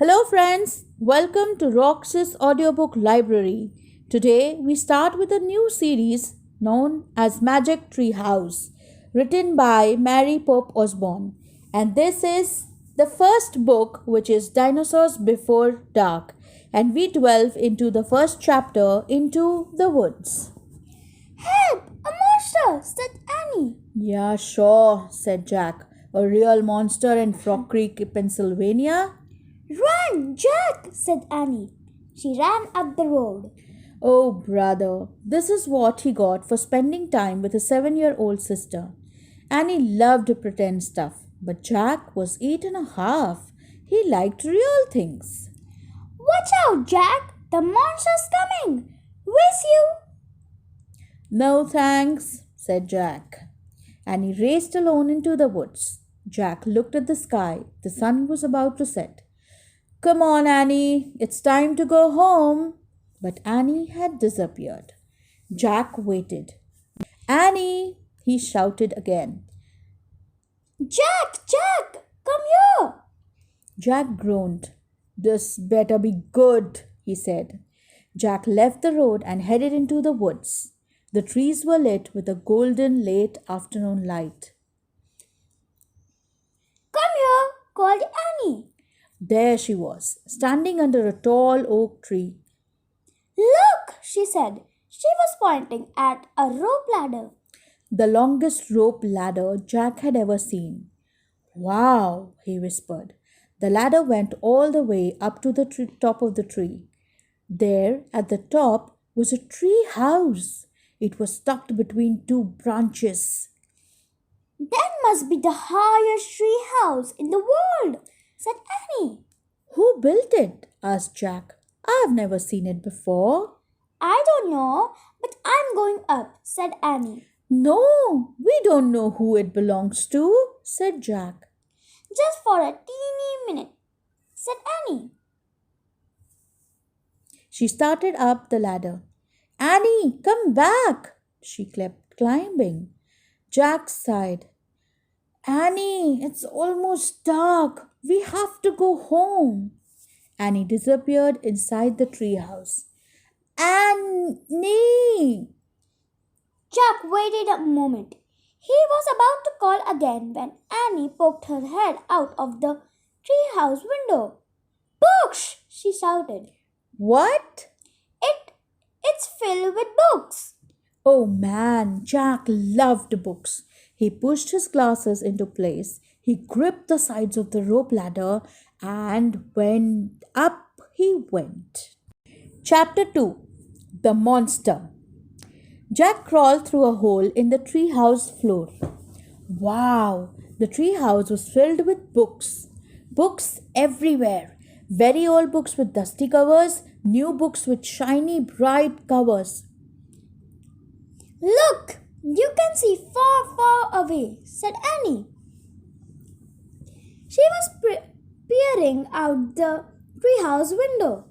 Hello, friends. Welcome to Rox's Audiobook Library. Today, we start with a new series known as Magic Tree House, written by Mary Pope Osbourne. And this is the first book, which is Dinosaurs Before Dark. And we delve into the first chapter, Into the Woods. Help! A monster! Said Annie. Yeah, sure, said Jack. A real monster in Frog Creek, Pennsylvania? Run, Jack! Said Annie. She ran up the road. Oh, brother, this is what he got for spending time with his 7-year-old sister. Annie loved to pretend stuff, but Jack was 8.5. He liked real things. Watch out, Jack! The monster's coming! Whiz you! No thanks, said Jack. Annie raced alone into the woods. Jack looked at the sky. The sun was about to set. Come on, Annie, it's time to go home. But Annie had disappeared. Jack waited. Annie, he shouted again. Jack! Jack! Come here! Jack groaned. This better be good, he said. Jack left the road and headed into the woods. The trees were lit with a golden late afternoon light. Come here! Called Annie. There she was, standing under a tall oak tree. Look! She said. She was pointing at a rope ladder. The longest rope ladder Jack had ever seen. Wow, he whispered. The ladder went all the way up to the top of the tree. There, at the top, was a tree house. It was tucked between two branches. That must be the highest tree house in the world, said Annie. Who built it? Asked Jack. I've never seen it before. I don't know, but I'm going up, said Annie. No, we don't know who it belongs to, said Jack. Just for a teeny minute, said Annie. She started up the ladder. Annie, come back, she kept climbing. Jack sighed. Annie, it's almost dark. We have to go home. Annie disappeared inside the treehouse. Annie! Jack waited a moment. He was about to call again when Annie poked her head out of the treehouse window. Books! She shouted. What? It's filled with books. Oh man, Jack loved books. He pushed his glasses into place. He gripped the sides of the rope ladder and went up he went. Chapter 2. The Monster. Jack crawled through a hole in the treehouse floor. Wow, the treehouse was filled with books. Books everywhere. Very old books with dusty covers, new books with shiny, bright covers. Look, you can see far, far away, said Annie. She was peering out the treehouse window.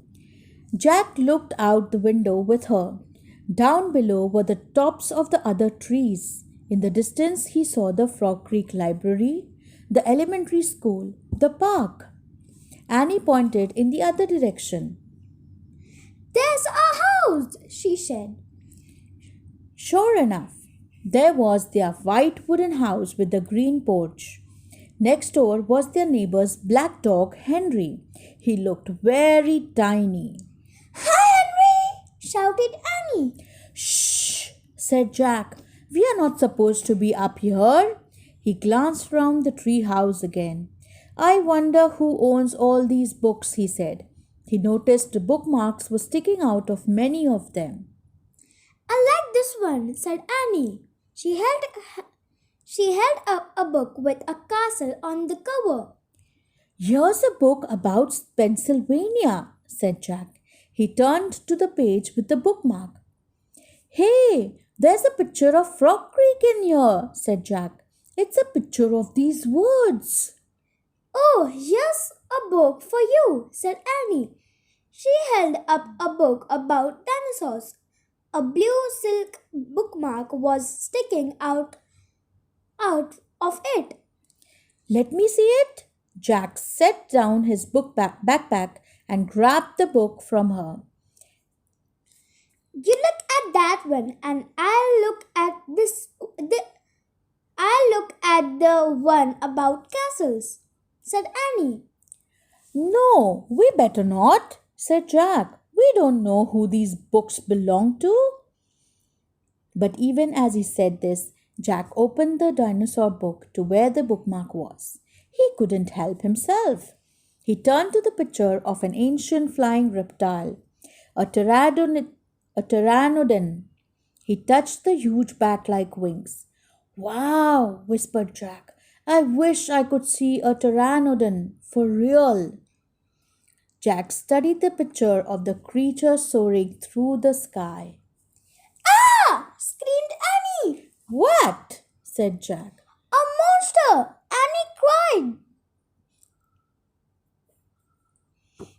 Jack looked out the window with her. Down below were the tops of the other trees. In the distance, he saw the Frog Creek Library, the elementary school, the park. Annie pointed in the other direction. There's a house, she said. Sure enough, there was their white wooden house with the green porch. Next door was their neighbor's black dog, Henry. He looked very tiny. Hi, Henry! Shouted Annie. Shh, said Jack. We are not supposed to be up here. He glanced round the tree house again. I wonder who owns all these books, he said. He noticed the bookmarks were sticking out of many of them. I like this one, said Annie. She held up a book with a castle on the cover. Here's a book about Pennsylvania, said Jack. He turned to the page with the bookmark. Hey, there's a picture of Frog Creek in here, said Jack. It's a picture of these woods. Oh, here's a book for you, said Annie. She held up a book about dinosaurs. A blue silk bookmark was sticking out of it. Let me see it. Jack set down his backpack and grabbed the book from her. You look at that one, and I'll look at I'll look at the one about castles, said Annie. No, we better not, said Jack. We don't know who these books belong to. But even as he said this, Jack opened the dinosaur book to where the bookmark was. He couldn't help himself. He turned to the picture of an ancient flying reptile, a pteranodon. He touched the huge bat-like wings. Wow, whispered Jack. I wish I could see a pteranodon for real. Jack studied the picture of the creature soaring through the sky. Ah! Screamed Annie. What? Said Jack. A monster! Annie cried.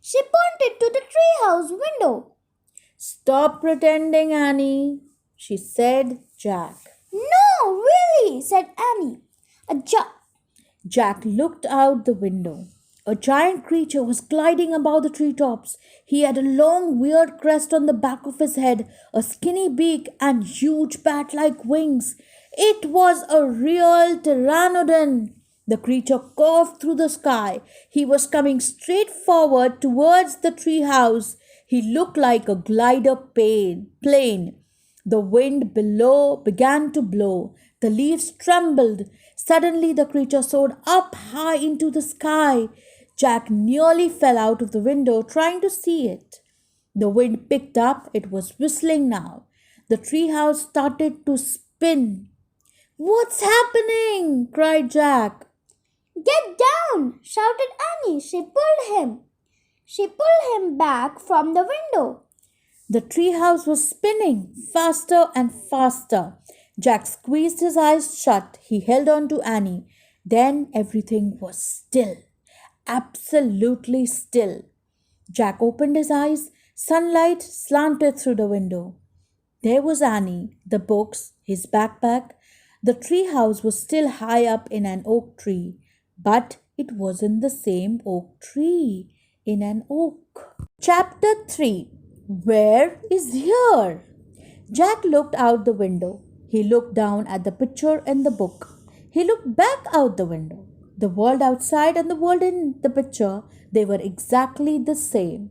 She pointed to the treehouse window. Stop pretending, Annie, she said. Jack. No, really, said Annie. Jack looked out the window. A giant creature was gliding above the treetops. He had a long, weird crest on the back of his head, a skinny beak, and huge bat-like wings. It was a real pteranodon. The creature curved through the sky. He was coming straight forward towards the treehouse. He looked like a glider plane. The wind below began to blow. The leaves trembled. Suddenly the creature soared up high into the sky. Jack nearly fell out of the window trying to see it. The wind picked up. It was whistling now. The treehouse started to spin. What's happening? Cried Jack. Get down! Shouted Annie. She pulled him back from the window. The treehouse was spinning faster and faster. Jack squeezed his eyes shut. He held on to Annie. Then everything was still. Absolutely still. Jack opened his eyes. Sunlight slanted through the window. There was Annie, the books, his backpack. The treehouse was still high up in an oak tree, but it wasn't the same oak tree in an oak. Chapter 3. Where is here? Jack looked out the window. He looked down at the picture in the book. He looked back out the window. The world outside and the world in the picture, they were exactly the same.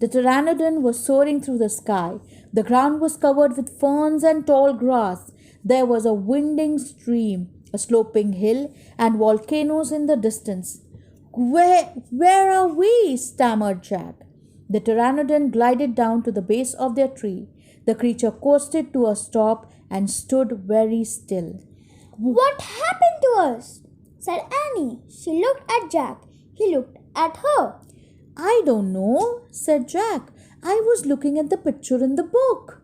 The pteranodon was soaring through the sky. The ground was covered with ferns and tall grass. There was a winding stream, a sloping hill, and volcanoes in the distance. Where are we? Stammered Jack. The pteranodon glided down to the base of their tree. The creature coasted to a stop and stood very still. What happened to us? Said Annie. She looked at Jack. He looked at her. I don't know, said Jack. I was looking at the picture in the book.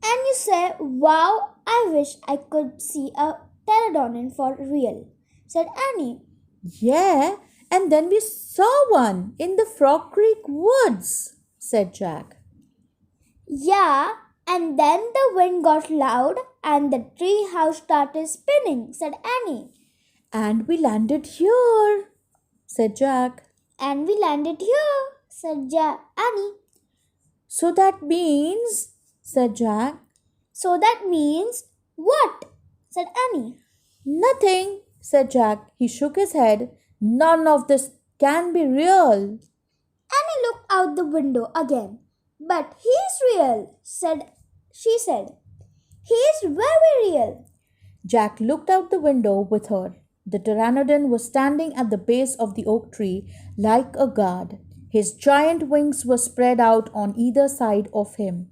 Annie said, wow, I wish I could see a pteranodon for real, said Annie. Yeah, and then we saw one in the Frog Creek woods, said Jack. Yeah, and then the wind got loud and the tree house started spinning, said Annie. And we landed here, said Jack. And we landed here, said Annie. So that means, said Jack. So that means what? Said Annie. Nothing, said Jack. He shook his head. None of this can be real. Annie looked out the window again. But he's real, she said. He's very real. Jack looked out the window with her. The pteranodon was standing at the base of the oak tree like a guard. His giant wings were spread out on either side of him.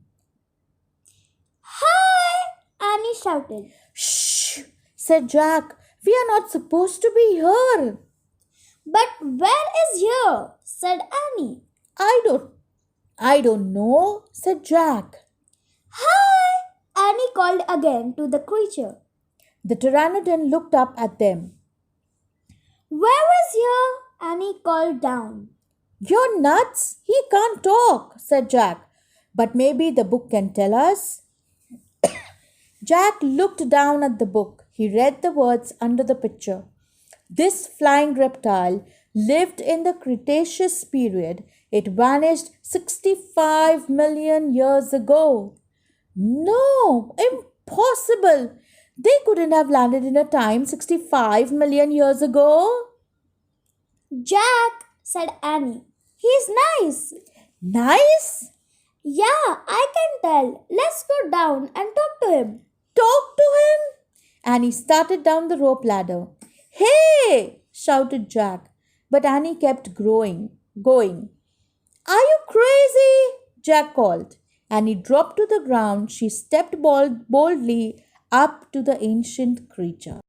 Hi! Annie shouted. Shh, said Jack. We are not supposed to be here. But where is here? Said Annie. I don't know, said Jack. Hi! Annie called again to the creature. The pteranodon looked up at them. Where is here? Annie called down. You're nuts. He can't talk, said Jack. But maybe the book can tell us. Jack looked down at the book. He read the words under the picture. This flying reptile lived in the Cretaceous period. It vanished 65 million years ago. No, impossible. They couldn't have landed in a time 65 million years ago. Jack, said Annie. He's nice. Nice? Yeah, I can tell. Let's go down and talk to him. Talk to him? Annie started down the rope ladder. Hey! Shouted Jack. But Annie kept going. Are you crazy? Jack called. Annie dropped to the ground. She stepped boldly up to the ancient creature.